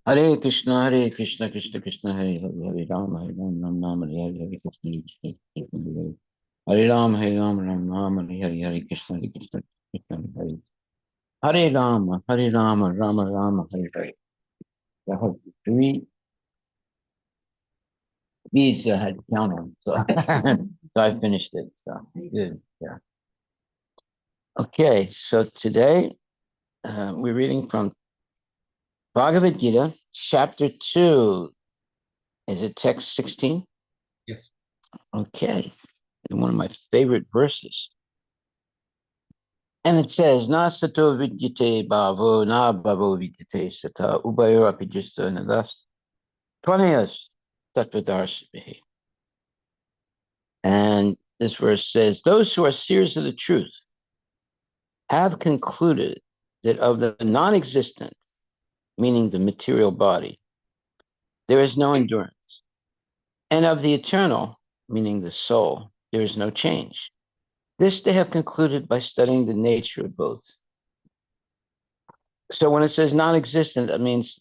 Hare Krishna, Krishna Krishna, Hare Hare, Hare Ram, Ram Hare Hare, Hare Krishna, Krishna Krishna, Hare Ram, Ram Hare Hare, Hare Krishna, Krishna Krishna, Hare Rama, Rama Rama, Hare Hare. I have three beads I had to count on, so so I finished it. So good, yeah. Okay, so today we're reading from Bhagavad Gita, chapter 2. Is it text 16? Yes. Okay, one of my favorite verses. And it says, Na sato vidyate bhavo, na bhavo vidyate sata, ubayor apijisto nadas, tvanayas tattvadarsibihi. And this verse says, those who are seers of the truth have concluded that of the non-existent, meaning the material body, there is no endurance. And of the eternal, meaning the soul, there is no change. This they have concluded by studying the nature of both. So when it says non-existent, that means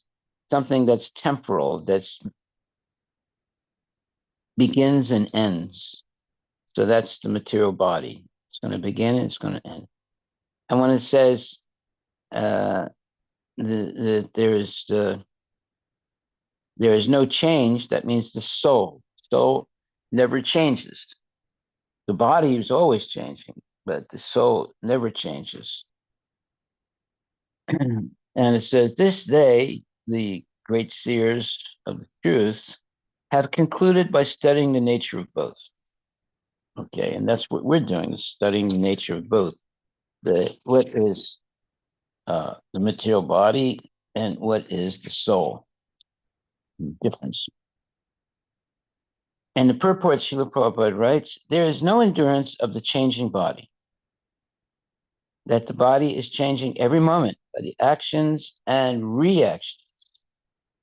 something that's temporal, that's begins and ends. So that's the material body. It's going to begin and it's going to end. And when it says uh, there is no change, that means the soul never changes. The body is always changing, but the soul never changes. And it says, this they, the great seers of the truth, have concluded by studying the nature of both. Okay, and that's what we're doing, is studying the nature of both. What is the material body and what is the soul. Difference. And the purport, Srila Prabhupada writes, there is no endurance of the changing body, that the body is changing every moment by the actions and reactions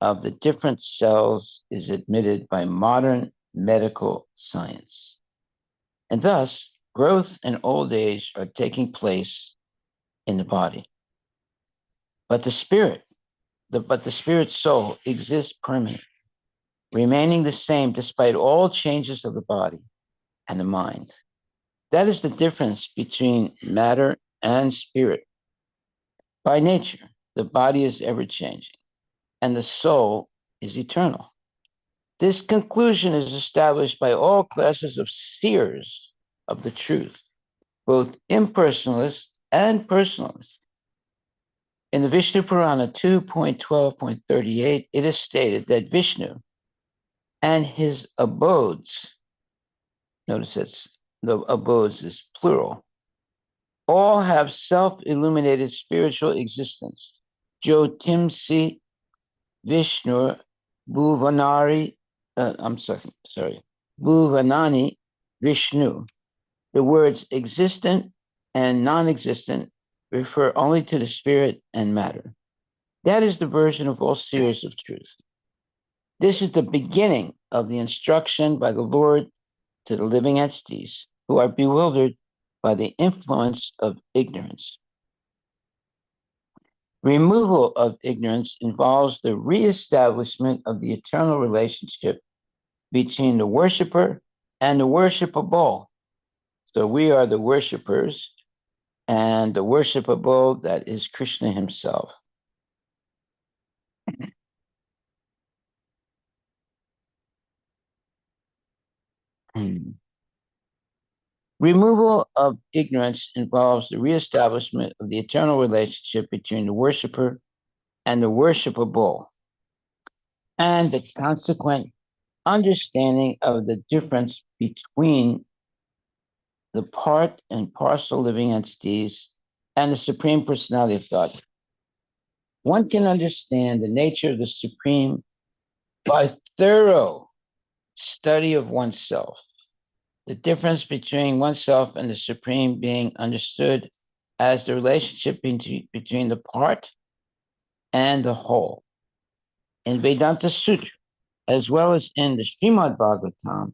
of the different cells is admitted by modern medical science. And thus, growth and old age are taking place in the body. But the spirit, the spirit soul exists permanent, remaining the same despite all changes of the body and the mind. That is the difference between matter and spirit. By nature, the body is ever changing, and the soul is eternal. This conclusion is established by all classes of seers of the truth, both impersonalists and personalists. In the Vishnu Purana 2.12.38, it is stated that Vishnu and his abodes, notice that the abodes is plural, all have self-illuminated spiritual existence. Jyotimsi Vishnu Bhuvanari, Bhuvanani Vishnu. The words existent and non-existent refer only to the spirit and matter. That is the version of all seers of truth. This is the beginning of the instruction by the Lord to the living entities who are bewildered by the influence of ignorance. Removal of ignorance involves the reestablishment of the eternal relationship between the worshiper and the worshipable. So we are the worshipers, and the worshipable, that is Krishna himself. Removal of ignorance involves the reestablishment of the eternal relationship between the worshiper and the worshipable, and the consequent understanding of the difference between the part and parcel living entities and the Supreme Personality of God. One can understand the nature of the Supreme by thorough study of oneself. The difference between oneself and the Supreme being understood as the relationship between the part and the whole. In Vedanta Sutra, as well as in the Srimad Bhagavatam,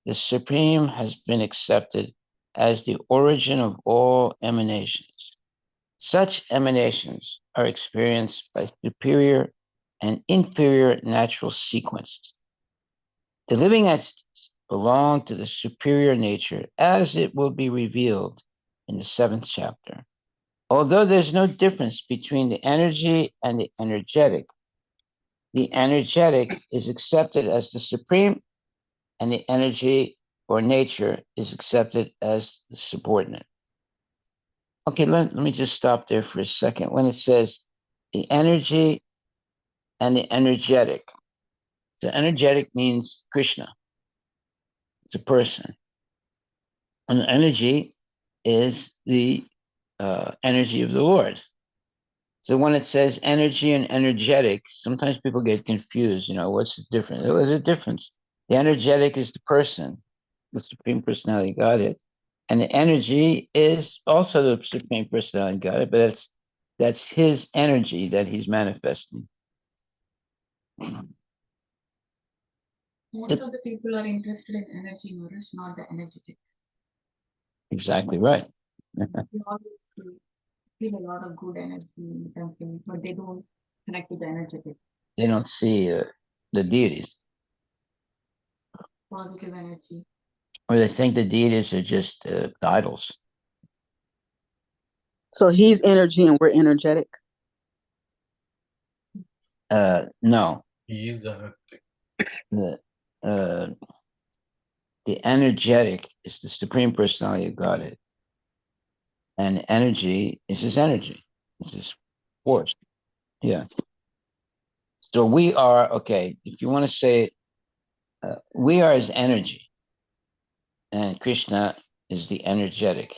the Supreme has been accepted as the origin of all emanations. Such emanations are experienced by superior an inferior natural sequence. The living entities belong to the superior nature as it will be revealed in the 7th chapter. Although there's no difference between the energy and the energetic is accepted as the supreme, and the energy or nature is accepted as the subordinate. Okay, let me just stop there for a second. When it says the energy and the energetic, the energetic means Krishna, it's a person. And the energy is the energy of the Lord. So when it says energy and energetic, sometimes people get confused. What's the difference? There's a difference. The energetic is the person, the Supreme Personality of Godhead. And the energy is also the Supreme Personality of Godhead, but that's his energy that he's manifesting. Most of the people are interested in energy, Maharaj, not the energetic. Exactly right. They always feel a lot of good energy in something, but they don't connect with the energetic. They don't see the deities. Positive energy. Or they think the deities are just idols. So he's energy and we're energetic. No. He is the The, uh, the energetic is the Supreme Personality of Godhead. And energy is his energy. It's his force. Yeah. So we are, okay, if you want to say we are his energy, and Krishna is the energetic.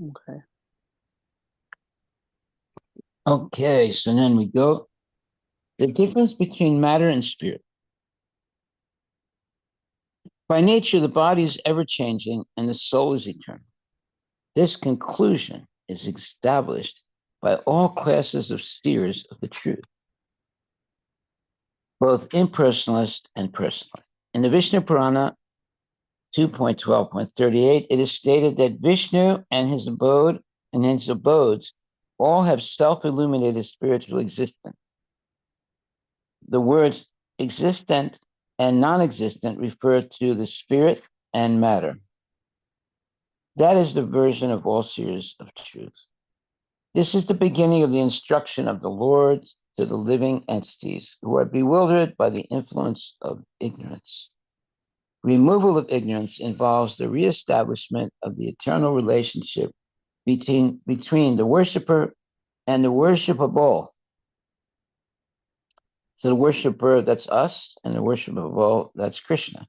Okay. Okay, so then we go. The difference between matter and spirit. By nature, the body is ever changing and the soul is eternal. This conclusion is established by all classes of seers of the truth, both impersonalist and personalist. In the Vishnu Purana 2.12.38, it is stated that Vishnu and his abodes all have self-illuminated spiritual existence. The words existent and non-existent refer to the spirit and matter. That is the version of all seers of truth. This is the beginning of the instruction of the Lord to the living entities who are bewildered by the influence of ignorance. Removal of ignorance involves the reestablishment of the eternal relationship between the worshiper and the worshipable. So the worshiper, that's us, and the worshipable, that's Krishna.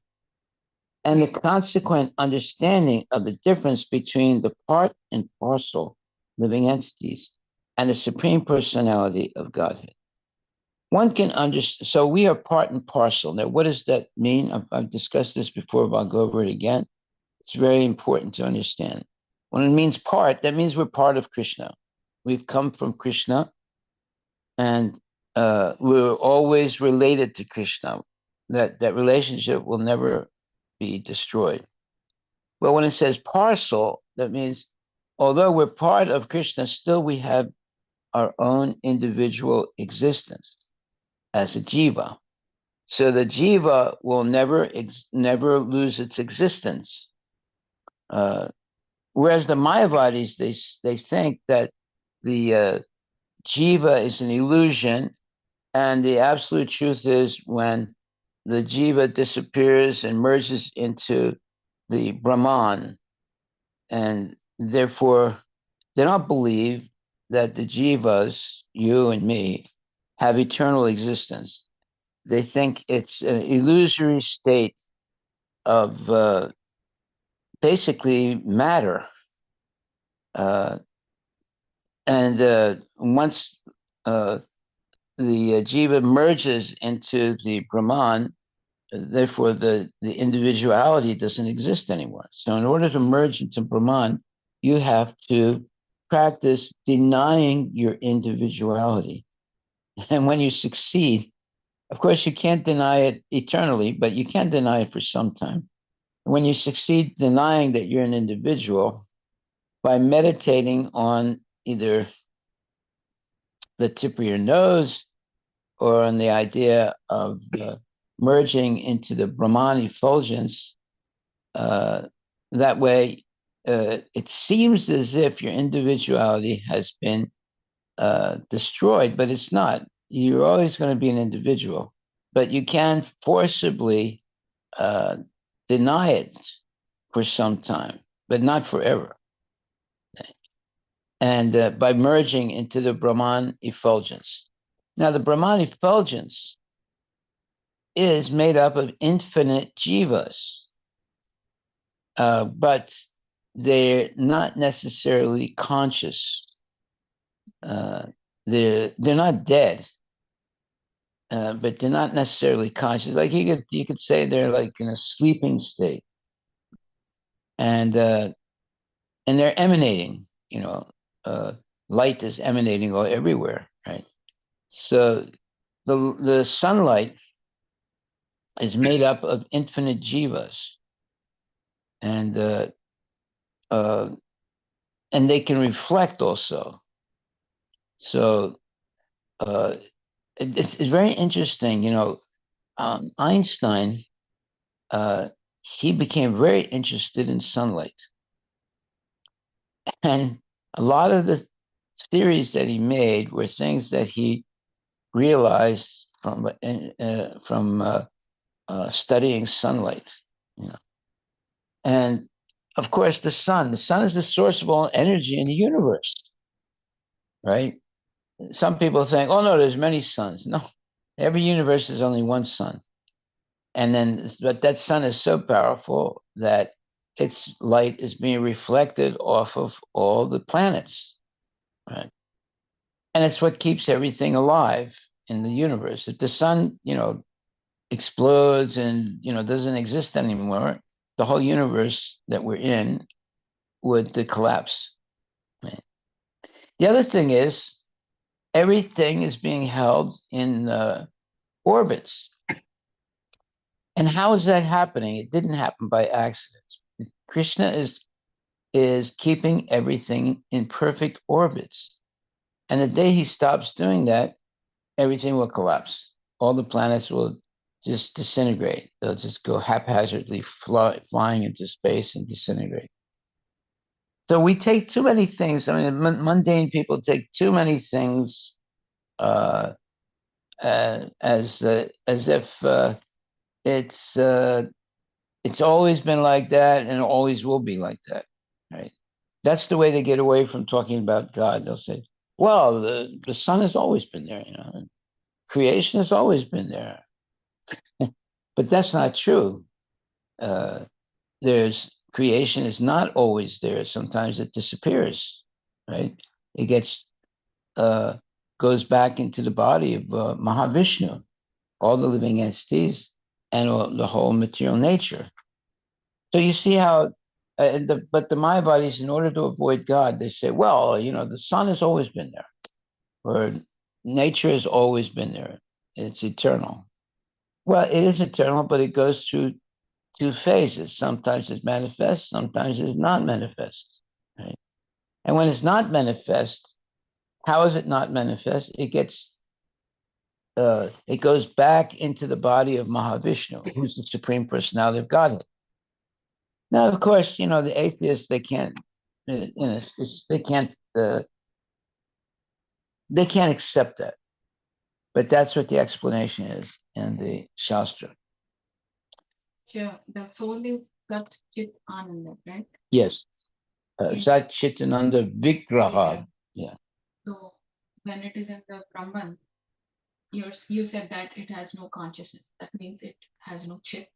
And the consequent understanding of the difference between the part and parcel living entities and the Supreme Personality of Godhead. One can understand, so we are part and parcel. Now, what does that mean? I've discussed this before, but I'll go over it again. It's very important to understand. When it means part, that means we're part of Krishna. We've come from Krishna, and we're always related to Krishna. That relationship will never be destroyed. Well, when it says parcel, that means although we're part of Krishna, still we have our own individual existence as a jiva. So the jiva will never lose its existence. Whereas the Mayavadis, they think that the jiva is an illusion, and the absolute truth is when the jiva disappears and merges into the Brahman, and therefore they don't believe that the jivas, you and me, have eternal existence. They think it's an illusory state of basically matter. And once the jiva merges into the Brahman, therefore the individuality doesn't exist anymore. So in order to merge into Brahman, you have to practice denying your individuality. And when you succeed, of course, you can't deny it eternally, but you can deny it for some time. When you succeed denying that you're an individual by meditating on either the tip of your nose or on the idea of merging into the Brahman effulgence, that way it seems as if your individuality has been destroyed, but it's not. You're always going to be an individual, but you can forcibly deny it for some time, but not forever. And by merging into the Brahman effulgence. Now, the Brahman effulgence is made up of infinite jivas, but they're not necessarily conscious. They're not dead, but they're not necessarily conscious. Like you could say they're like in a sleeping state, and they're emanating. Light is emanating all everywhere, right? So the sunlight is made up of infinite jivas, and uh, and they can reflect also. So it's very interesting. Einstein, he became very interested in sunlight, and a lot of the theories that he made were things that he realized from studying sunlight. You know, and of course, the sun is the source of all energy in the universe, right? Some people think, oh no, there's many suns. No, every universe is only one sun. And then, but that sun is so powerful that its light is being reflected off of all the planets, right? And it's what keeps everything alive in the universe. If the sun, explodes and, doesn't exist anymore, the whole universe that we're in would collapse. Right? The other thing is, everything is being held in orbits. And how is that happening? It didn't happen by accident. Krishna is keeping everything in perfect orbits. And the day he stops doing that, everything will collapse. All the planets will just disintegrate. They'll just go haphazardly flying into space and disintegrate. So we take too many things. I mean, mundane people take too many things uh, as if it's always been like that and it always will be like that, right? That's the way they get away from talking about God. They'll say, "Well, the sun has always been there, creation has always been there," but that's not true. Uh, there's creation is not always there. Sometimes it disappears, right? It gets uh, goes back into the body of Mahavishnu, all the living entities, and the whole material nature. So you see how, but the Maya bodies, in order to avoid God, they say, well, the sun has always been there, or nature has always been there. It's eternal. Well, it is eternal, but it goes through two phases. Sometimes it manifests, sometimes it's not manifest. Right? And when it's not manifest, how is it not manifest? It goes back into the body of Mahavishnu, who's the Supreme Personality of Godhead. Now, of course, the atheists, they can't, they can't accept that. But that's what the explanation is in the Shastra. Sure. The soul is Sat Chit Ananda, right? Yes. Sat Chitananda Vigraha. Yeah. So when it is in the Brahman, you said that it has no consciousness. That means it has no chit.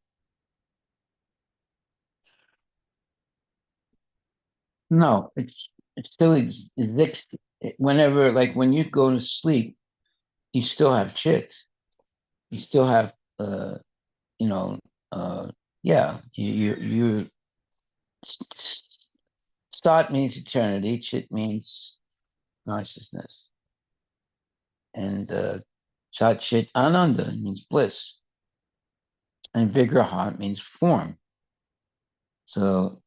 No, it still exists. Whenever, like when you go to sleep, you still have chit. You still have, you know, yeah. Sat means eternity. Chit means consciousness, and Sat Chit Ananda means bliss, and Vigraha means form. So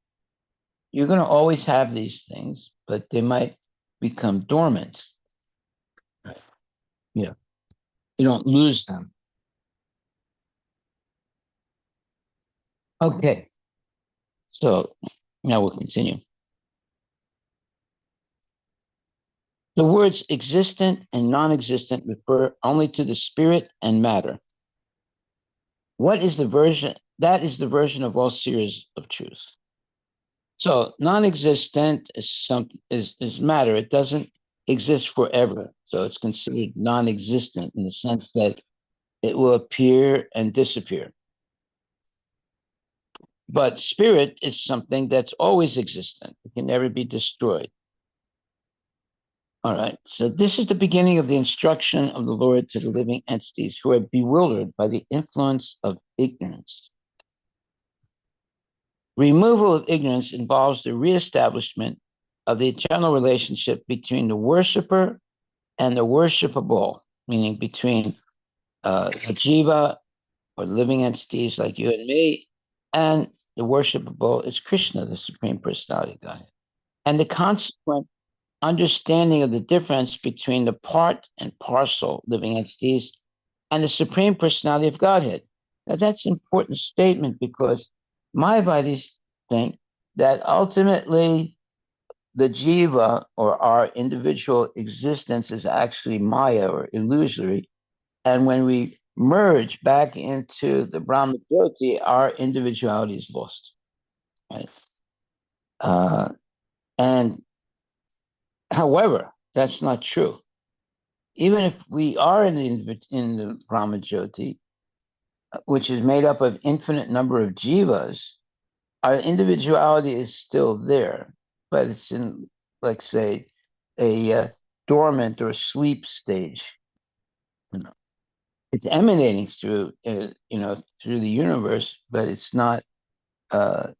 you're going to always have these things, but they might become dormant. Right. Yeah. You don't lose them. Okay. So now we'll continue. The words existent and non-existent refer only to the spirit and matter. What is the version? That is the version of all series of truth. So non-existent is matter. It doesn't exist forever. So it's considered non-existent in the sense that it will appear and disappear. But spirit is something that's always existent. It can never be destroyed. All right. So this is the beginning of the instruction of the Lord to the living entities who are bewildered by the influence of ignorance. Removal of ignorance involves the reestablishment of the eternal relationship between the worshiper and the worshipable, meaning between the jiva or living entities like you and me, and the worshipable is Krishna, the Supreme Personality of Godhead. And the consequent understanding of the difference between the part and parcel living entities and the Supreme Personality of Godhead. Now, that's an important statement because Mayavadis think that ultimately the jiva or our individual existence is actually Maya or illusory. And when we merge back into the Brahma Jyoti, our individuality is lost. Right? And however, that's not true. Even if we are in the Brahma Jyoti, which is made up of infinite number of jivas, our individuality is still there, but it's in, like, say, a dormant or sleep stage. You know, it's emanating through, through the universe, but it's not. Uh,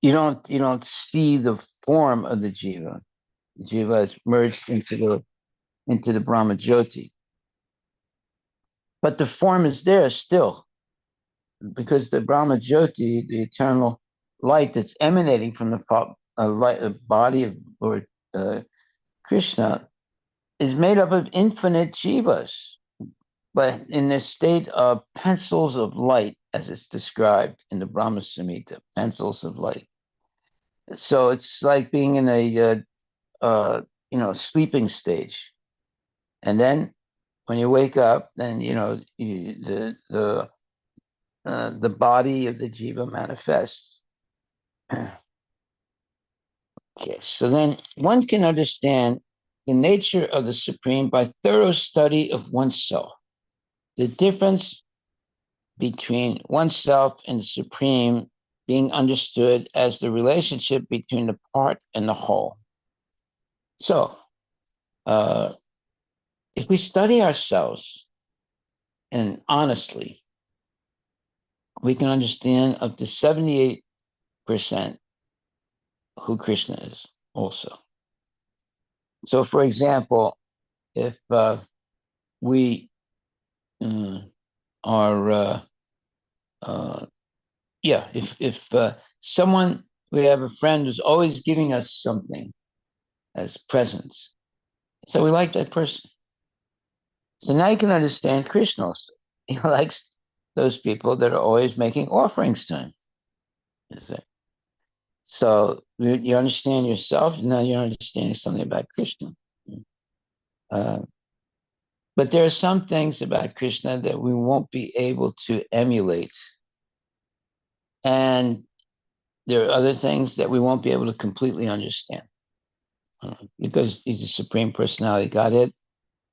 you don't see the form of the jiva. The jiva is merged into the Brahma Jyoti, but the form is there still because the Brahma Jyoti, the eternal light that's emanating from the body of Lord Krishna, is made up of infinite jivas, but in the state of pencils of light, as it's described in the Brahma Samhita, pencils of light. So it's like being in a sleeping stage, and then when you wake up, then the body of the jiva manifests. Okay, so then one can understand the nature of the Supreme by thorough study of oneself. The difference between oneself and the Supreme being understood as the relationship between the part and the whole. So, if we study ourselves and honestly, we can understand up to 78% who Krishna is also. So, for example, if we are, if someone, we have a friend who's always giving us something as presents, so we like that person. So now you can understand Krishna also. He likes those people that are always making offerings to him. So you understand yourself, now you're understanding something about Krishna. Uh, but there are some things about Krishna that we won't be able to emulate. And there are other things that we won't be able to completely understand. Because he's the Supreme Personality Godhead.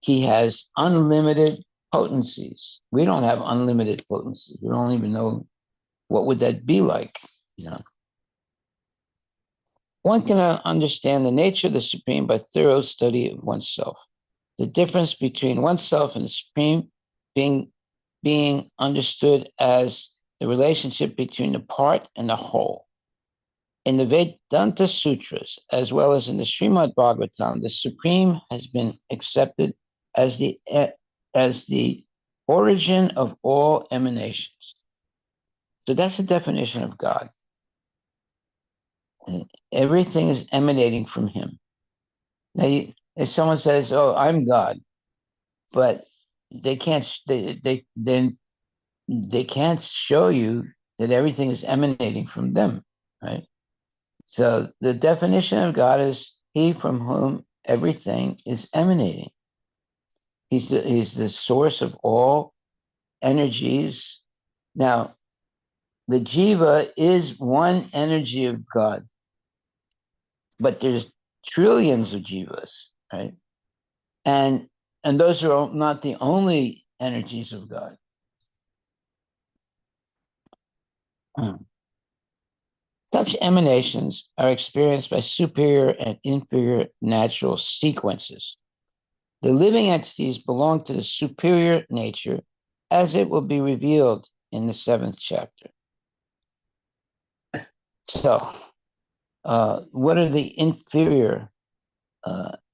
He has unlimited potencies. We don't have unlimited potencies. We don't even know what would that be like, you know. One can understand the nature of the Supreme by thorough study of oneself. The difference between oneself and the Supreme being understood as the relationship between the part and the whole. In the Vedanta Sutras, as well as in the Srimad Bhagavatam, the Supreme has been accepted as the origin of all emanations. So that's the definition of God. Everything is emanating from him. Now, if someone says, "Oh, I'm God," but they can't they can't show you that everything is emanating from them, right? So the definition of God is He from whom everything is emanating. He's the source of all energies. Now, the jiva is one energy of God, but there's trillions of jivas, right? And those are not the only energies of God. Such emanations are experienced by superior and inferior natural sequences. The living entities belong to the superior nature, as it will be revealed in the 7th chapter. So, what are the inferior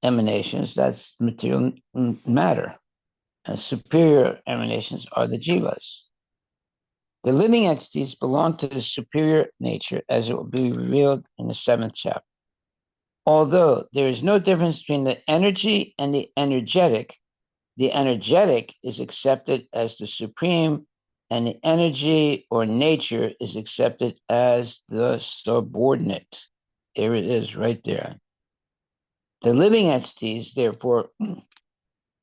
emanations? That's material matter. And superior emanations are the jivas. The living entities belong to the superior nature, as it will be revealed in the 7th chapter. Although there is no difference between the energy and the energetic is accepted as the supreme, and the energy or nature is accepted as the subordinate. There it is, right there. The living entities, therefore,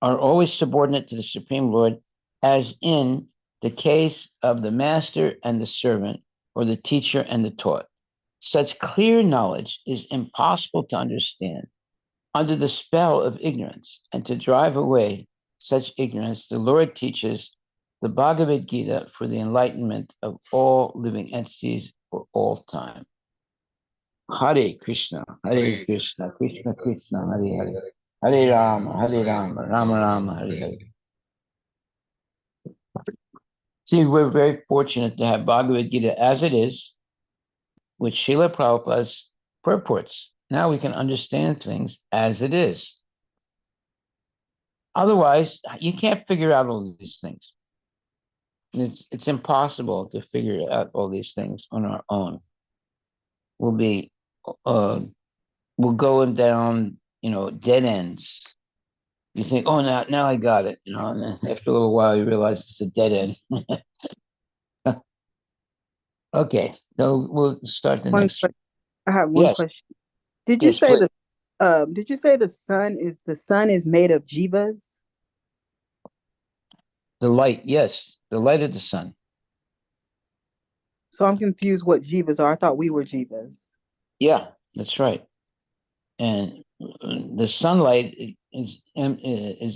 are always subordinate to the Supreme Lord, as in the case of the master and the servant, or the teacher and the taught. Such clear knowledge is impossible to understand under the spell of ignorance, and to drive away such ignorance, the Lord teaches the Bhagavad Gita for the enlightenment of all living entities for all time. Hare Krishna, Hare Krishna, Krishna Krishna, Hare Hare, Hare Rama, Rama Rama, Hare Hare. See, we're very fortunate to have Bhagavad Gita as it is, with Srila Prabhupada's purports. Now we can understand things as it is. Otherwise, you can't figure out all these things. It's impossible to figure out all these things on our own. We'll going down, dead ends. You think, oh, now I got it, and then after a little while you realize it's a dead end. Okay, so we'll start the next one. I have one Yes, question. Did you yes, say please. the sun is made of jivas? The light, yes, the light of the sun. So I'm confused what jivas are. I thought we were jivas. Yeah, that's right. And the sunlight is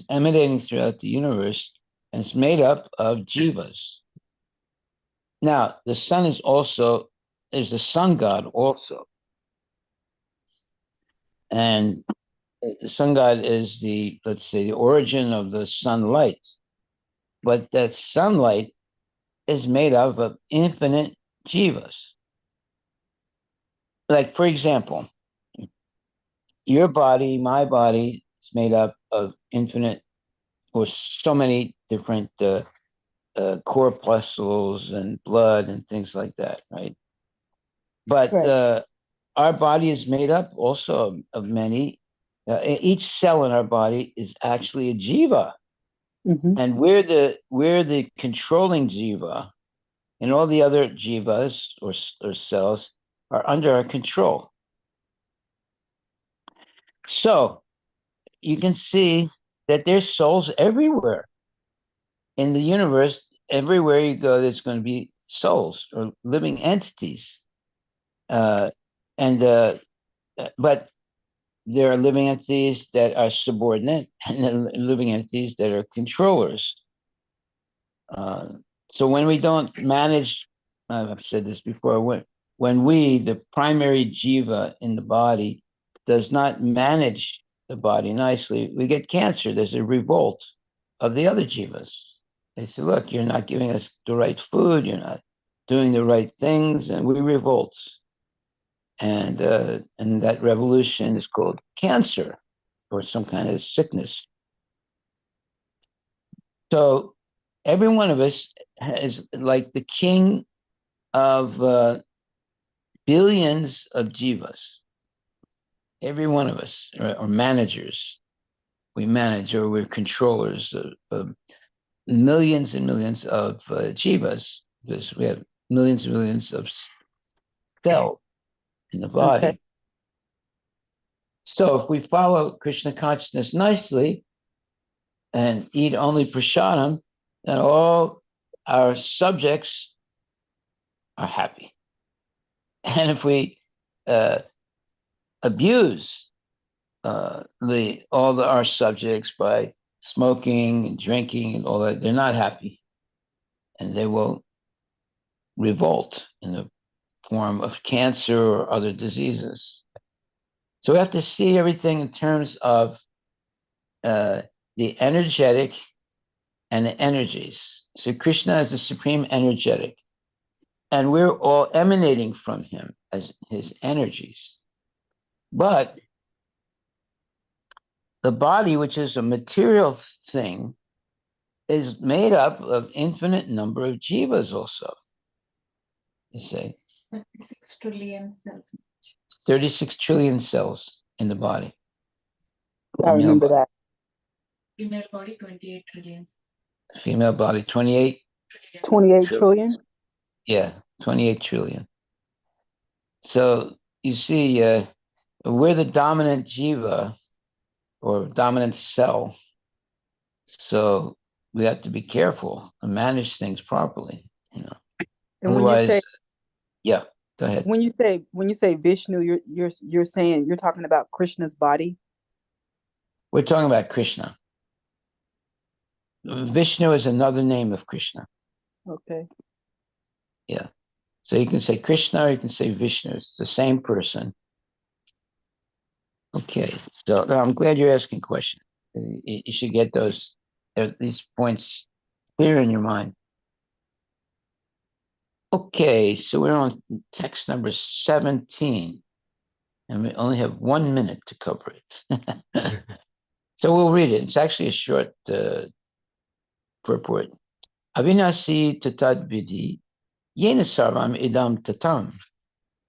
emanating throughout the universe, and it's made up of jivas. Now, the sun is the sun god also. And the sun god is let's say, the origin of the sunlight. But that sunlight is made up of infinite jivas. Like, for example, your body, my body, is made up of infinite, or so many different corpuscles and blood and things like that, right? But Right. our body is made up also of many. Each cell in our body is actually a jiva, Mm-hmm. and we're the controlling jiva, and all the other jivas or cells are under our control. So you can see that there's souls everywhere in the universe. Everywhere you go, there's going to be souls or living entities, uh, and but there are living entities that are subordinate and living entities that are controllers. So when we don't manage, I've said this before, when we, the primary jiva in the body, does not manage the body nicely, we get cancer. There's a revolt of the other jivas. They say, look, you're not giving us the right food, you're not doing the right things, and we revolt. And that revolution is called cancer or some kind of sickness. So every one of us is like the king of billions of jivas. Every one of us are managers. We manage, or we're controllers millions and millions of jivas, because we have millions and millions of cells in the body. Okay. So if we follow Krishna consciousness nicely and eat only prasadam, then all our subjects are happy. And if we abuse our subjects by smoking and drinking and all that, they're not happy, and they will revolt in the form of cancer or other diseases. So we have to see everything in terms of the energetic and the energies. So Krishna is the supreme energetic, and we're all emanating from him as his energies. But the body, which is a material thing, is made up of infinite number of jivas also. You say 36 trillion cells. 36 trillion cells in the body. I remember that. Female body, 28 trillion. Female body, 28. 28 trillion? Yeah, 28 trillion. So you see, we're the dominant jiva or dominant cell. So we have to be careful and manage things properly, you know. And Otherwise, yeah, go ahead. when you say Vishnu, you're saying you're talking about Krishna's body? We're talking about Krishna. Vishnu is another name of Krishna. Okay. Yeah. So you can say Krishna or you can say Vishnu. It's the same person. Okay. So I'm glad you're asking questions. You should get these points clear in your mind. Okay, so we're on text number 17, and we only have 1 minute to cover it. So we'll read it. It's actually a short purport. Avinasi tatad vidhi, yena sarvam idam tatam,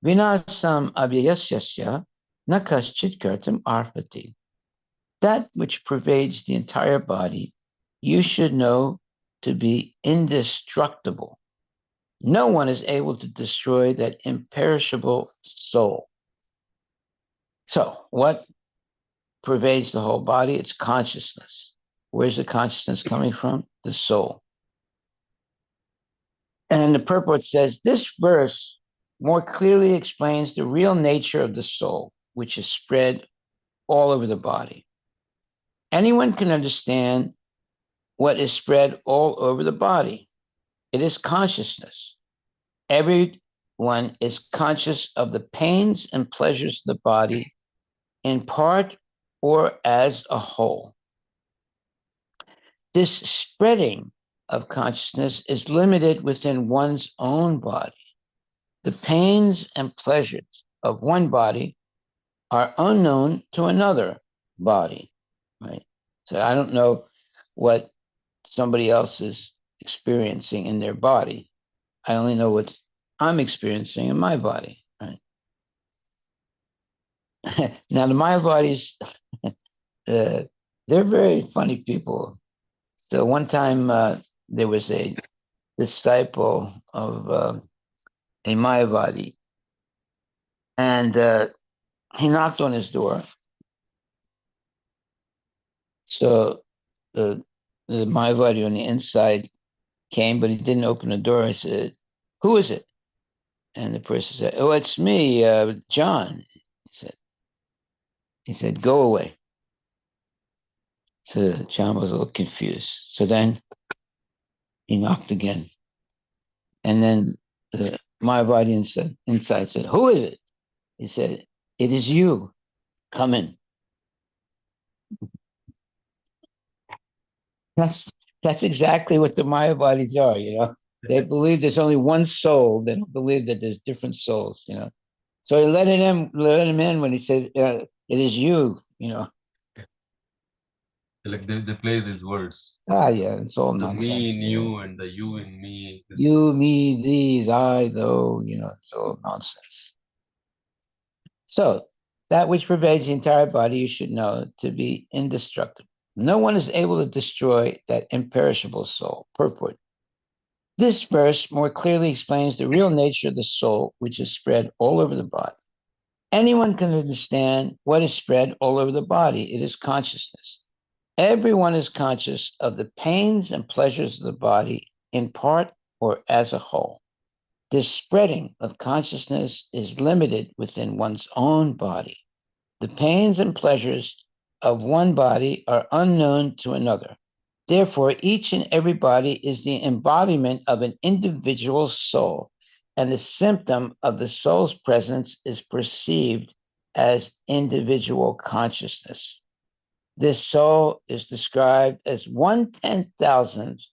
vinasam abhyasyasya, nakaschit kartam arhati. That which pervades the entire body, you should know to be indestructible. No one is able to destroy that imperishable soul. So, what pervades the whole body? It's consciousness. Where's the consciousness coming from? The soul. And the purport says this verse more clearly explains the real nature of the soul, which is spread all over the body. Anyone can understand what is spread all over the body. It is consciousness. Everyone is conscious of the pains and pleasures of the body in part or as a whole. This spreading of consciousness is limited within one's own body. The pains and pleasures of one body are unknown to another body, right? So I don't know what somebody else is experiencing in their body. I only know what I'm experiencing in my body, right? Now, the Mayavadis, they're very funny people. So one time there was a disciple of a Mayavadi, and he knocked on his door. So the Mayavadi on the inside came, but he didn't open the door. I said, "Who is it?" And the person said, "Oh, it's me, John." He said, "Go away." So John was a little confused. So then he knocked again. And then my audience inside said, "Who is it?" He said, "It is you. Come in." That's exactly what the Mayavadis are, you know. They believe there's only one soul. They don't believe that there's different souls, you know. So he let him in when he said, "It is you," you know. Like they play these words. Yeah, it's all The nonsense. me in You know. you and the you in me. You, me, thee, thy, though, you know, it's all nonsense. So that which pervades the entire body, you should know to be indestructible. No one is able to destroy that imperishable soul. Purport. This verse more clearly explains the real nature of the soul, which is spread all over the body. Anyone can understand what is spread all over the body. It is consciousness. Everyone is conscious of the pains and pleasures of the body in part or as a whole. This spreading of consciousness is limited within one's own body. The pains and pleasures of one body are unknown to another. Therefore, each and every body is the embodiment of an individual soul, and the symptom of the soul's presence is perceived as individual consciousness. This soul is described as 1/10,000th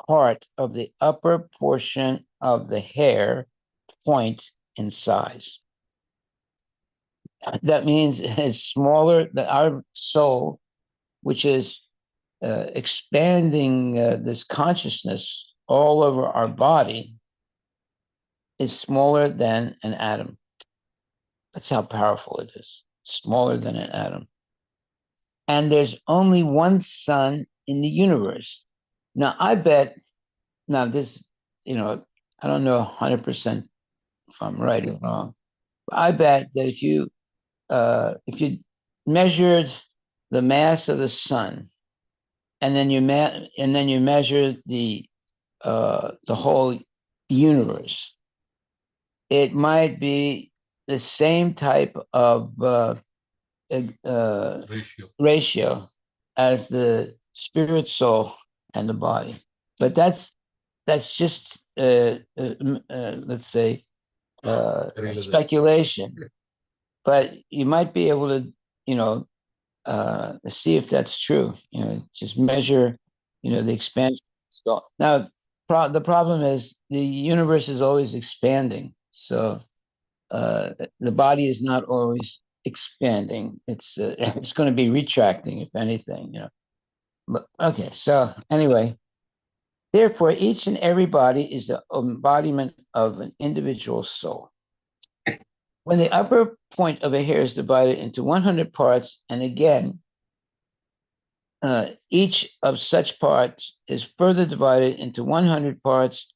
part of the upper portion of the hair point in size. That means it's smaller than our soul, which is expanding this consciousness all over our body, is smaller than an atom. That's how powerful it is. Smaller than an atom. And there's only one sun in the universe. Now, I bet, now this, I don't know 100% if I'm right or wrong, but I bet that if you measured the mass of the sun, and then you measure the whole universe, it might be the same type of ratio as the spirit, soul, and the body. But that's just let's say speculation. But you might be able to, see if that's true. Just measure, the expansion. So now, the problem is the universe is always expanding. So the body is not always expanding. It's it's going to be retracting, if anything. But okay. So anyway, therefore, each and every body is the embodiment of an individual soul. When the upper point of a hair is divided into 100 parts, and again, each of such parts is further divided into 100 parts,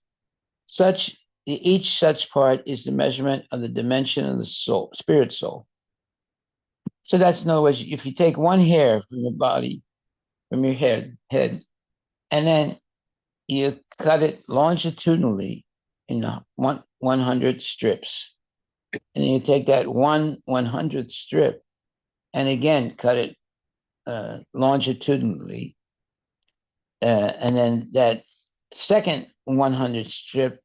each such part is the measurement of the dimension of the soul, spirit soul. So that's, in other words, if you take one hair from your body, from your head, and then you cut it longitudinally in 100 strips, and then you take that 1/100th strip and again cut it longitudinally, and then that second 100 strip,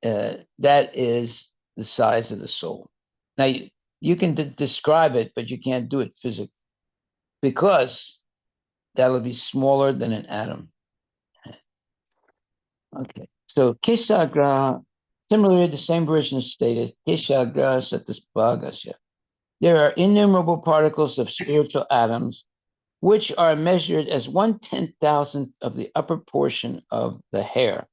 that is the size of the soul. Now you can describe it, but you can't do it physically because that'll be smaller than an atom. Okay, so Kisagra, similarly, the same version is stated, Kisagra Satisbhagasya. There are innumerable particles of spiritual atoms which are measured as 1/10,000th of the upper portion of the hair.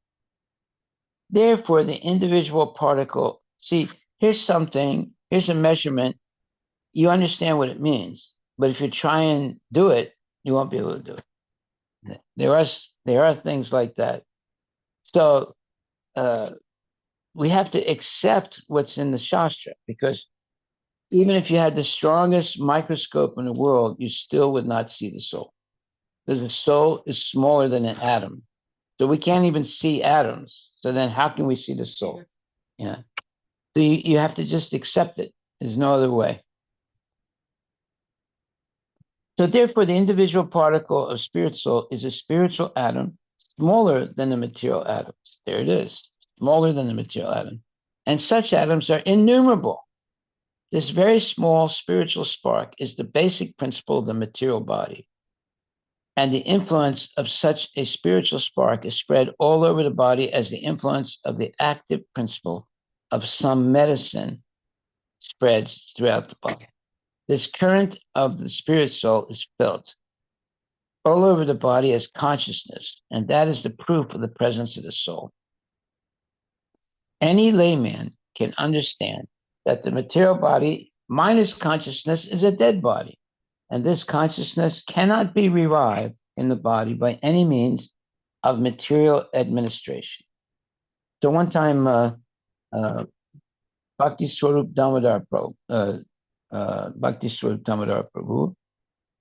Therefore, the individual particle, see, here's a measurement, you understand what it means, but if you try and do it, you won't be able to do it. There are things like that. So we have to accept what's in the Shastra, because even if you had the strongest microscope in the world, you still would not see the soul. Because the soul is smaller than an atom. So we can't even see atoms. So then how can we see the soul? Yeah. So you have to just accept it. There's no other way. So therefore, the individual particle of spirit soul is a spiritual atom smaller than the material atoms. There it is, smaller than the material atom. And such atoms are innumerable. This very small spiritual spark is the basic principle of the material body. And the influence of such a spiritual spark is spread all over the body as the influence of the active principle of some medicine spreads throughout the body. This current of the spirit soul is felt all over the body as consciousness, and that is the proof of the presence of the soul. Any layman can understand that the material body minus consciousness is a dead body. And this consciousness cannot be revived in the body by any means of material administration. So one time, Bhakti Swarup Damodar Prabhu,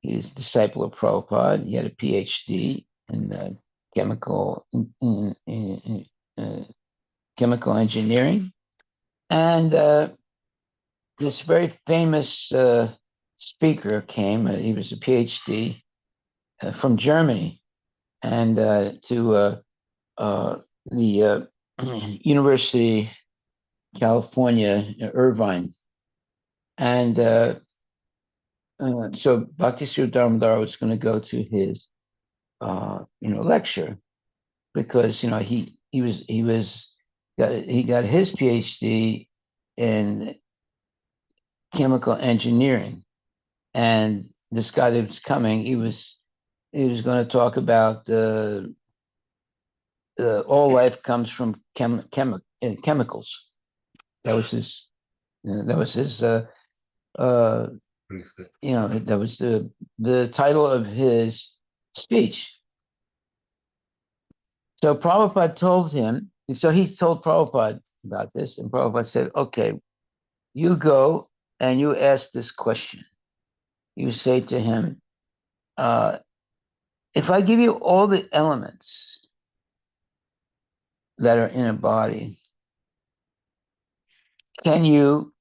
he's a disciple of Prabhupada. He had a PhD in chemical engineering. And this very famous speaker came. He was a PhD from Germany, and to the University of California, Irvine. And so Bhakti Damodar was going to go to his lecture, because he got his PhD in chemical engineering, and this guy that was coming, he was going to talk about all life comes from chemicals. That was his. That was his. That was the title of his speech. So Prabhupada told him. So he told Prabhupada about this, and Prabhupada said, "Okay, you go and you ask this question. You say to him, if I give you all the elements that are in a body, can you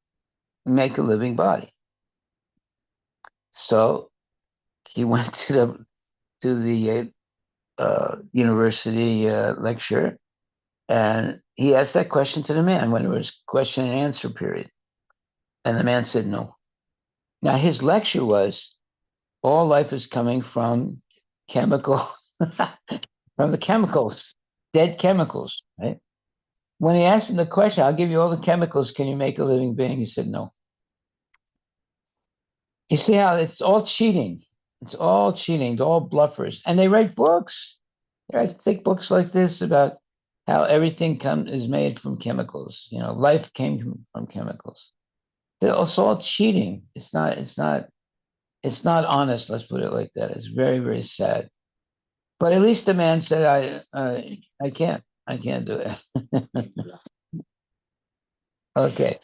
make a living body?" So he went to the university lecture, and he asked that question to the man when it was question and answer period, and the man said no. Now his lecture was all life is coming from chemical, from the chemicals, dead chemicals, right? When he asked him the question, I'll give you all the chemicals, can you make a living being? He said no. You see how it's all cheating. It's all cheating. They're all bluffers. And they write books. They write thick books like this about how everything is made from chemicals. Life came from chemicals. It's all cheating. It's not honest, let's put it like that. It's very, very sad. But at least the man said, I can't do it. Okay.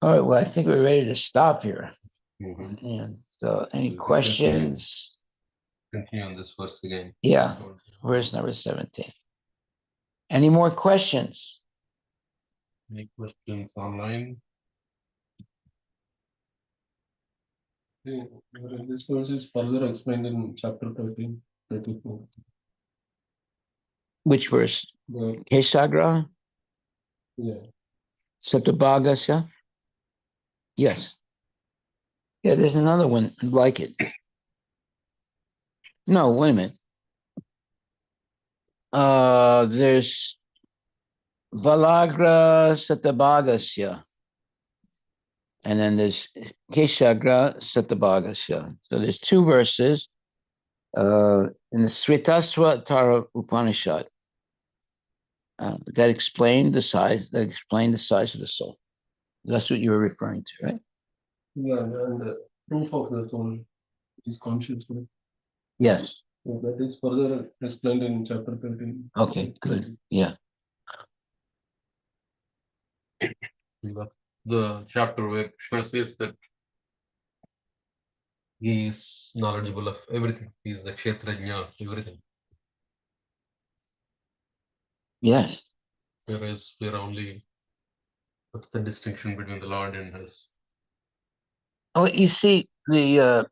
All right, well, I think we're ready to stop here. Mm-hmm. And so any questions? Continue on this verse again. Yeah, verse number 17. Any more questions? Any questions online? This verse is further explained in chapter 13, 34. Which verse? Kesagra? Yeah. Satabhagasya? Yes. Yeah, there's another one like it. No, wait a minute. There's Valagra Satabhagasya. And then there's Keshagra Satabhagasya. So there's two verses in the Sritasva Tara Upanishad that explain the size of the soul. That's what you were referring to, right? Yeah, and the proof of the soul is consciousness. Yes. So that is further explained in chapter 13. Okay, good. Yeah. The chapter where Krishna says that he is knowledgeable of everything. He is the Kshetrajna, everything. Yes. Whereas we're only, what's the distinction between the Lord and his? Oh, you see, the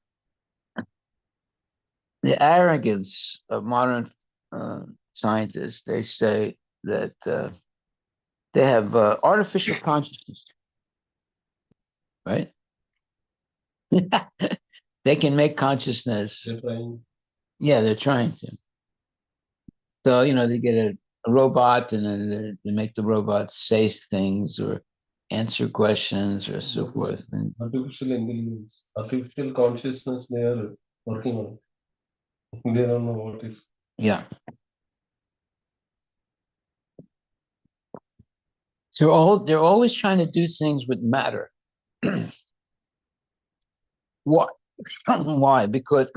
arrogance of modern scientists. They say that they have artificial consciousness, right? They can make consciousness. They're trying. Yeah, they're trying to. So, they get a robot, and then they make the robot say things or answer questions or so forth. And Artificial intelligence, artificial consciousness, they are working on it. They don't know what is. yeah. So they're always trying to do things with matter. What? Why? Because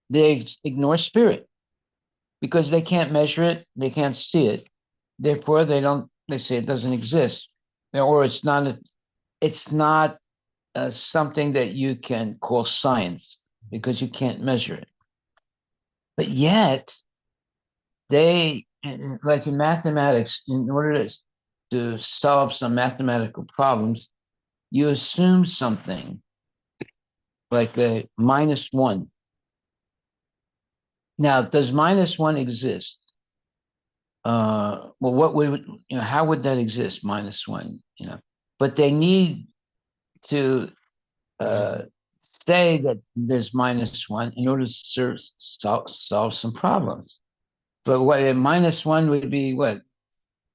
they ignore spirit, because they can't measure it, they can't see it. Therefore, they say it doesn't exist, or it's not something that you can call science, because you can't measure it. But yet, like in mathematics, in order to solve some mathematical problems, you assume something like a -1. Now, does -1 exist? Well, how would that exist, -1? But they need to say that there's -1 in order to solve some problems. But what a -1 would be, what,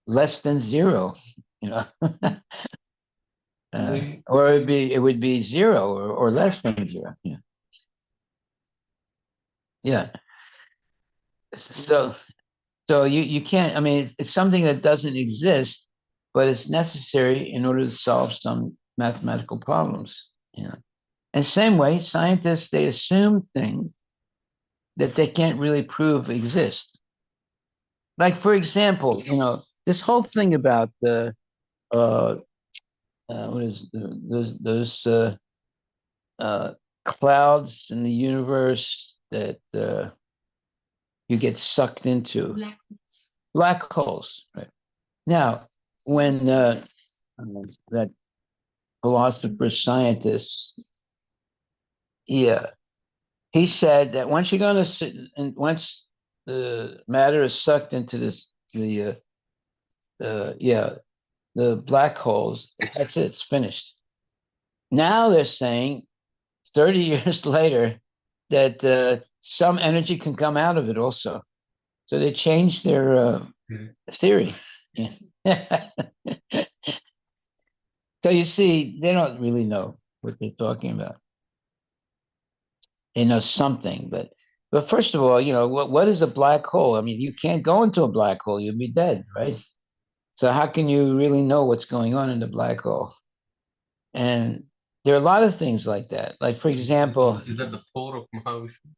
less than 0, you know, or it would be 0 or less than 0. Yeah. Yeah. So you can't. I mean, it's something that doesn't exist, but it's necessary in order to solve some mathematical problems. And same way, scientists, they assume things that they can't really prove exist. Like, for example, this whole thing about the what is those clouds in the universe that you get sucked into. Black holes, right? Now, when that philosopher scientist, he said that once you're going to sit, and once the matter is sucked into the black holes, that's it, it's finished. Now they're saying 30 years later that some energy can come out of it also. So they changed their theory. So you see, they don't really know what they're talking about. They know something, but first of all, what is a black hole? I mean, you can't go into a black hole; you'll be dead, right? So how can you really know what's going on in the black hole? And there are a lot of things like that. Like, for example, is that the core of Mahavishnu?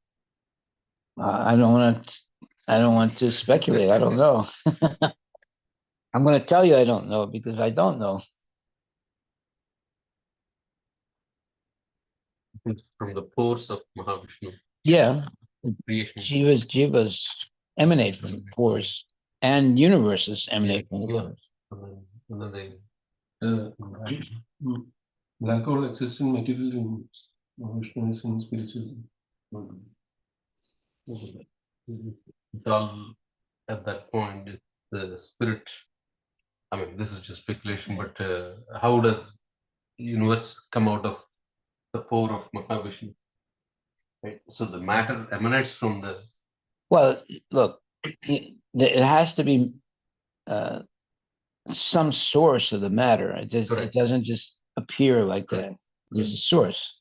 I don't want to speculate. I don't know. I'm going to tell you I don't know, because I don't know. It's from the pores of Mahavishnu. Yeah, Creation. Jivas emanate from the pores, and universes emanate from the pores. And then black hole exists in material in Mahavishnu is in spiritual. It's all at that point, the spirit. I mean, this is just speculation, but how does universe come out of the pore of Mahavishnu? Right? So the matter emanates from the. Well, look, it has to be some source of the matter. It doesn't just appear like that. There's a source.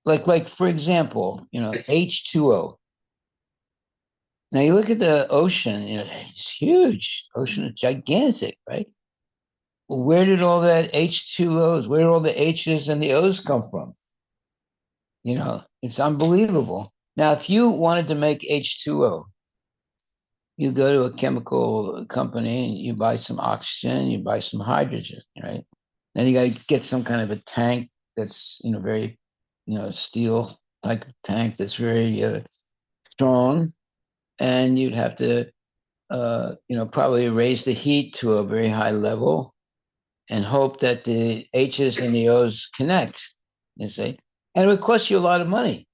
Like for example, H2O. Now you look at the ocean, it's huge. Ocean is gigantic, right? Well, where did all that H2Os, where did all the H's and the O's come from? It's unbelievable. Now, if you wanted to make H2O, you go to a chemical company and you buy some oxygen, you buy some hydrogen, right? Then you got to get some kind of a tank that's, very, steel like tank that's very strong. And you'd have to, probably raise the heat to a very high level and hope that the H's and the O's connect, you see. And it would cost you a lot of money.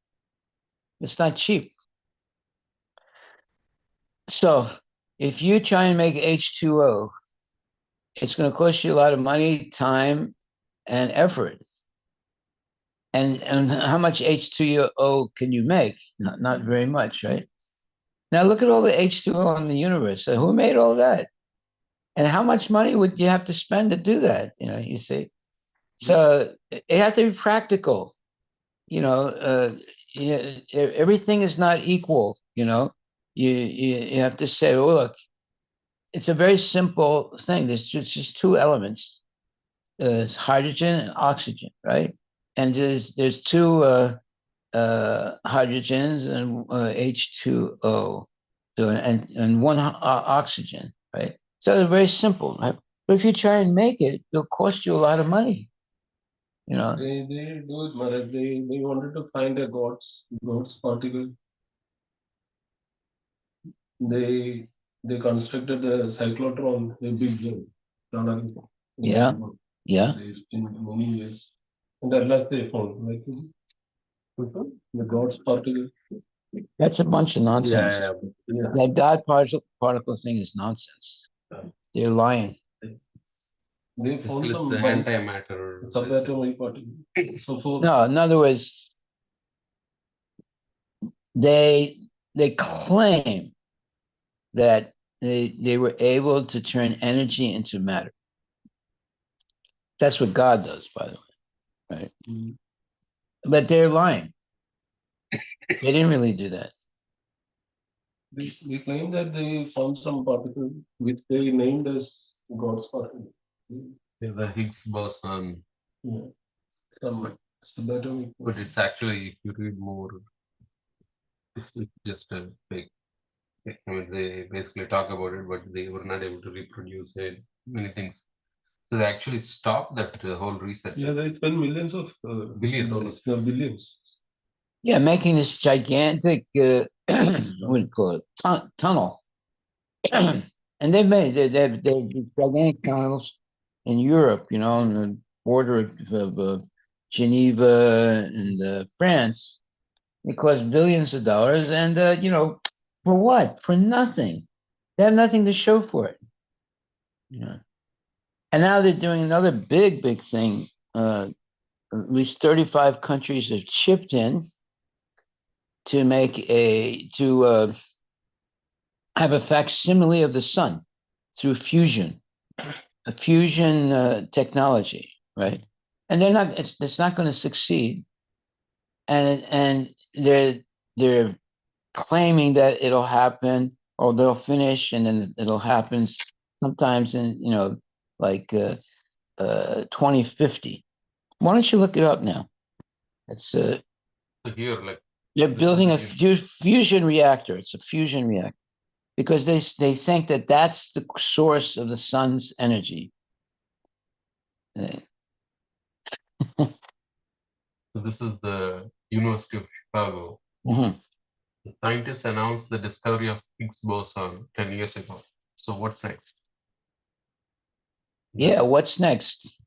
It's not cheap. So if you try and make H2O, it's going to cost you a lot of money, time, and effort. And how much H2O can you make? Not very much, right? Now look at all the H2O in the universe. So who made all that? And how much money would you have to spend to do that? You see. So it has to be practical. Everything is not equal. You have to say, oh, look, it's a very simple thing. There's just two elements. hydrogen and oxygen, right? And there's two hydrogens and H2O, so and one oxygen, right? So it's very simple, right? But if you try and make it, it'll cost you a lot of money. You know. They do it, Maharaj. They wanted to find a God's particle. They constructed a cyclotron, a big tunnel. Yeah. Yeah. They spent many years, and at last they found like the God's particle. That's a bunch of nonsense. Yeah. That God particle thing is nonsense. They're lying. They found some the antimatter. subatomic particle. So for No, in other words, they claim that they were able to turn energy into matter. That's what God does, by the way, right? But they're lying. They didn't really do that. they claim that they found some particle which they named as God's particle. The Higgs boson. Yeah. Some subatomic. But it's actually, if you read more, it's just a fake. I mean, they basically talk about it, but they were not able to reproduce it. Many things. So they actually stopped that whole research. Yeah, they spend millions of Billions. dollars. No, billions. Yeah, making this gigantic, what do you call it, tunnel. And they've made they've these gigantic tunnels in Europe, you know, on the border of Geneva and France. It cost billions of dollars, and you know, for what? For nothing. They have nothing to show for it. You know. And now they're doing another big thing. At least 35 countries have chipped in to have a facsimile of the sun through fusion, a fusion technology, right? And they're not. It's not going to succeed. And they're claiming that it'll happen, or they'll finish, and then it'll happen sometimes in, you know, like 2050. Why don't you look it up now? It's So here, like, they're this building a is fusion reactor. It's a fusion reactor because they think that that's the source of the sun's energy. so this is the University of Chicago. Mhm. The scientists announced the discovery of Higgs boson 10 years ago. So what's next? Yeah, what's next?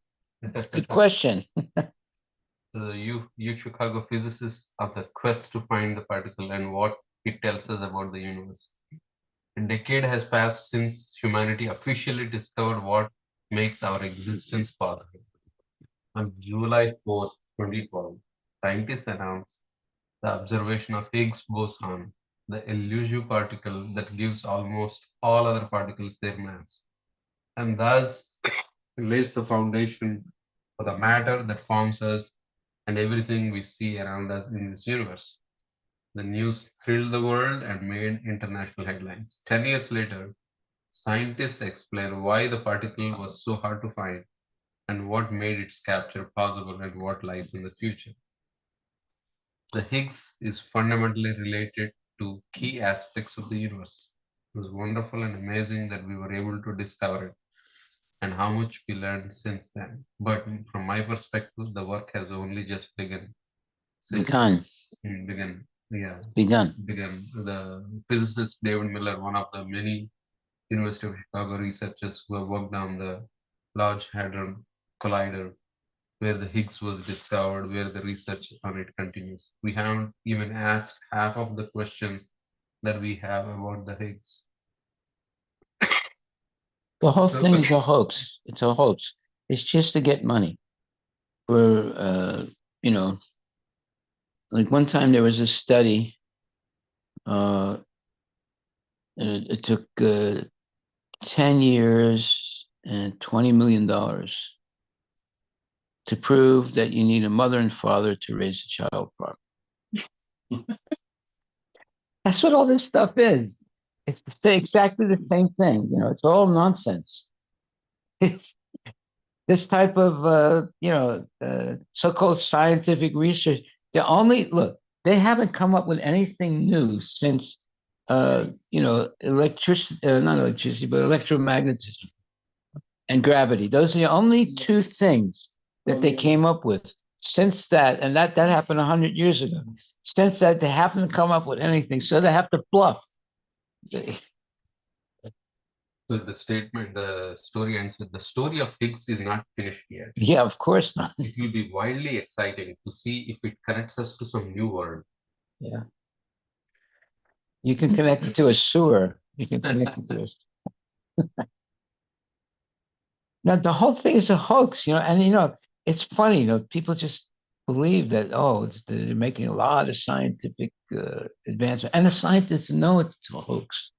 Good question. The U Chicago physicists are the quest to find the particle and what it tells us about the universe. A decade has passed since humanity officially discovered what makes our existence possible. On July 4th, 2012, scientists announced the observation of Higgs boson, the elusive particle that gives almost all other particles their mass, and thus lays the foundation for the matter that forms us and everything we see around us in this universe. The news thrilled the world and made international headlines. 10 years later, scientists explain why the particle was so hard to find and what made its capture possible and what lies in the future. The Higgs is fundamentally related to key aspects of the universe. It was wonderful and amazing that we were able to discover it and how much we learned since then. But from my perspective, the work has only just begun. Begun. Yeah. Begun. Begun. The physicist David Miller, one of the many University of Chicago researchers who have worked on the Large Hadron Collider, where the Higgs was discovered, where the research on it continues. We haven't even asked half of the questions that we have about the Higgs. The whole thing is a hoax. It's a hoax. It's just to get money. For you know, like one time there was a study. It took 10 years and $20 million to prove that you need a mother and father to raise a child properly. That's what all this stuff is. It's exactly the same thing. You know, it's all nonsense. this type of so-called scientific research. They haven't come up with anything new since electricity, not electricity, but electromagnetism and gravity. Those are the only two things that they came up with. Since that, and that happened 100 years ago. Since that, they haven't come up with anything, so they have to bluff. So the statement, the story ends with, the story of Higgs is not finished yet. Yeah, of course not. It will be wildly exciting to see if it connects us to some new world. Yeah. You can connect it to a sewer. You can connect it to a. Now, the whole thing is a hoax, and it's funny, people just believe that, they're making a lot of scientific advancement, and the scientists know it's a hoax.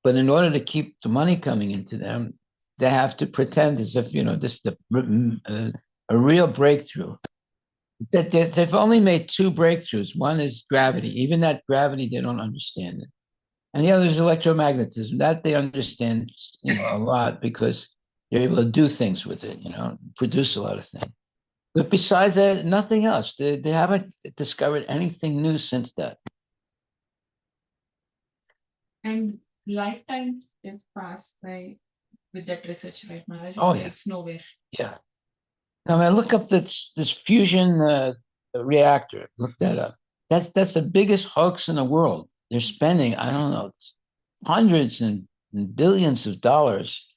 But in order to keep the money coming into them, they have to pretend as if, this is a real breakthrough. They've only made two breakthroughs. One is gravity. Even that gravity, they don't understand it. And the other is electromagnetism. That they understand, a lot because they're able to do things with it, produce a lot of things. But besides that, nothing else. They haven't discovered anything new since that. And lifetimes is passed by with that research, right, Maharaj? Oh, yeah. It's nowhere. Yeah. Now, I look up this fusion reactor. Look that up. That's the biggest hoax in the world. They're spending, I don't know, hundreds and billions of dollars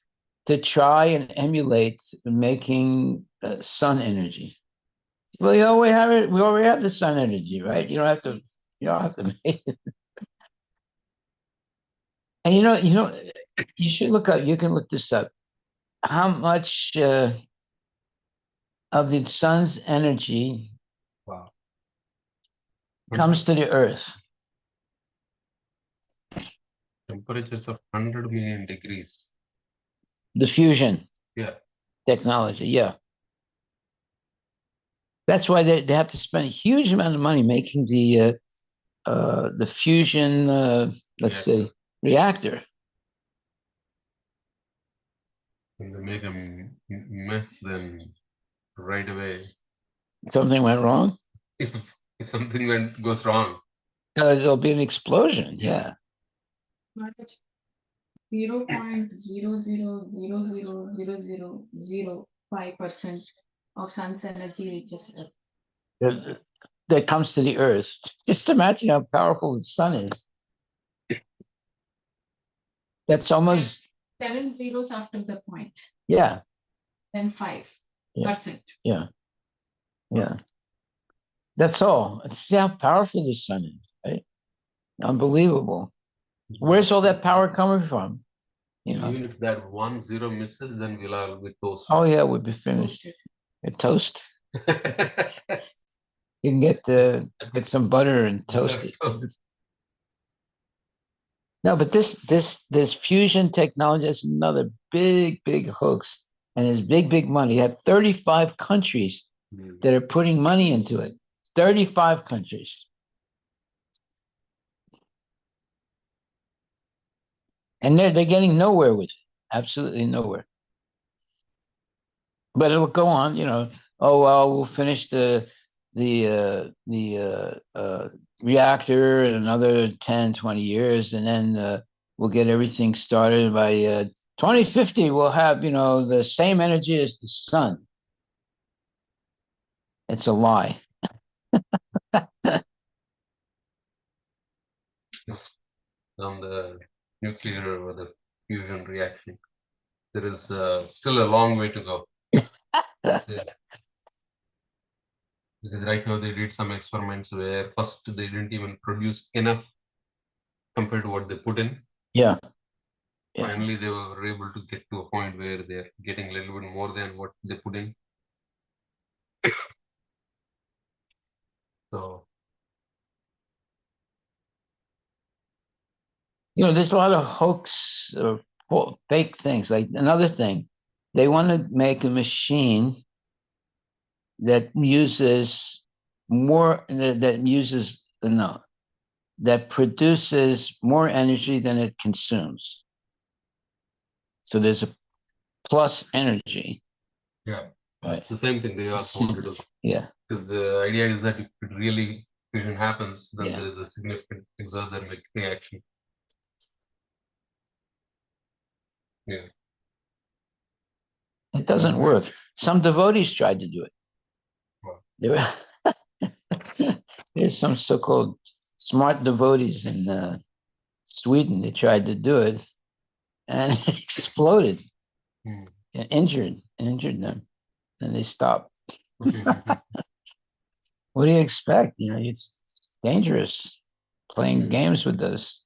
to try and emulate making sun energy. Well, we have it. We already have the sun energy, right? You don't have to. You don't have to make it. And you should look up. You can look this up. How much of the sun's energy Wow. comes to the Earth? Temperatures of 100 million degrees. The fusion Yeah. technology, yeah. That's why they have to spend a huge amount of money making the fusion, let's say, reactor. When they make a mess, then right away, Something went wrong. if something goes wrong, There'll be an explosion. Yeah. Maharaj, 0.00000005% of sun's energy reaches Earth. That comes to the Earth. Just imagine how powerful the sun is. That's almost 7 zeros after the point, yeah, then 5%. yeah. That's all. See how powerful the sun is, right? Unbelievable. Where's all that power coming from? even if that 1 0 misses, then we'll all be toast. Oh yeah, we'll be finished. A toast. You can get some butter and toast it. No, but this fusion technology is another big hoax, and it's big money. You have 35 countries that are putting money into it. 35 countries. And they're getting nowhere with it. Absolutely nowhere. But it'll go on, oh well, we'll finish the reactor in another 10, 20 years, and then we'll get everything started by 2050. We'll have, the same energy as the sun. It's a lie. Just on the nuclear or the fusion reaction, there is still a long way to go. Yeah. Because right now they did some experiments where first they didn't even produce enough compared to what they put in. Yeah. Finally, they were able to get to a point where they're getting a little bit more than what they put in. So, there's a lot of hoax or fake things. Like another thing, they want to make a machine that uses more, that produces more energy than it consumes. So there's a plus energy. Yeah, Right. it's the same thing they also want to do. Yeah. Because the idea is that if it really fusion happens, then Yeah. there is a significant exothermic reaction. Yeah. It doesn't work. Some devotees tried to do it. Wow. There were there's some so-called smart devotees in Sweden. They tried to do it, and it exploded Hmm. and injured them, and they stopped. What do you expect? You know, it's dangerous playing games with those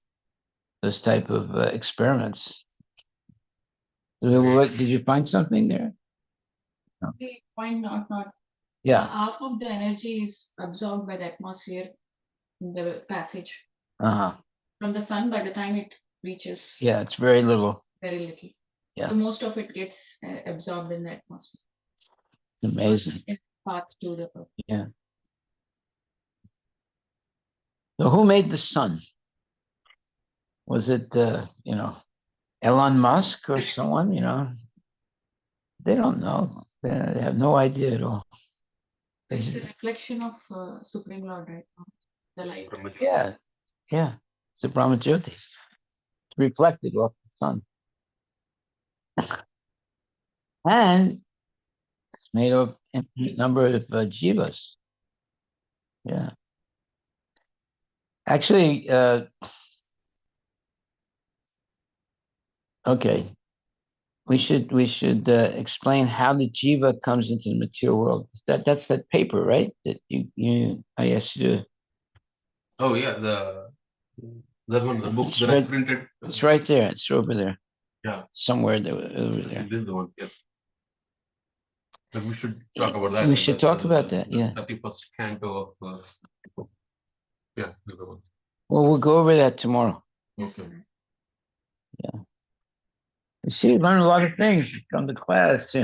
type of experiments. So what, did you find something there? The point not Yeah. half of the energy is absorbed by the atmosphere in the passage Uh-huh. from the sun. By the time it reaches, Yeah, it's very little. very little. Yeah. So most of it gets absorbed in the atmosphere. Amazing. It's path to the earth. Yeah. So who made the sun? Was it Elon Musk or someone? They don't know. They have no idea at all. It's a reflection of Supreme Lord, right? The light. Yeah, yeah. It's the Brahmajyoti. It's reflected off the sun. And it's made of infinite number of jivas. Yeah. Actually, okay. We should explain how the jiva comes into the material world. That's that paper, right? That I asked you to. Oh yeah, that one, the book It's that right, I printed. it's right there. It's over there. Yeah. Somewhere over I there. think this is the one. Yes. But we should talk about that. We should talk about that. The Yeah. 31st canto of. Yeah, this is the one. Well, we'll go over that tomorrow. Okay. You see, you learn a lot of things from the class,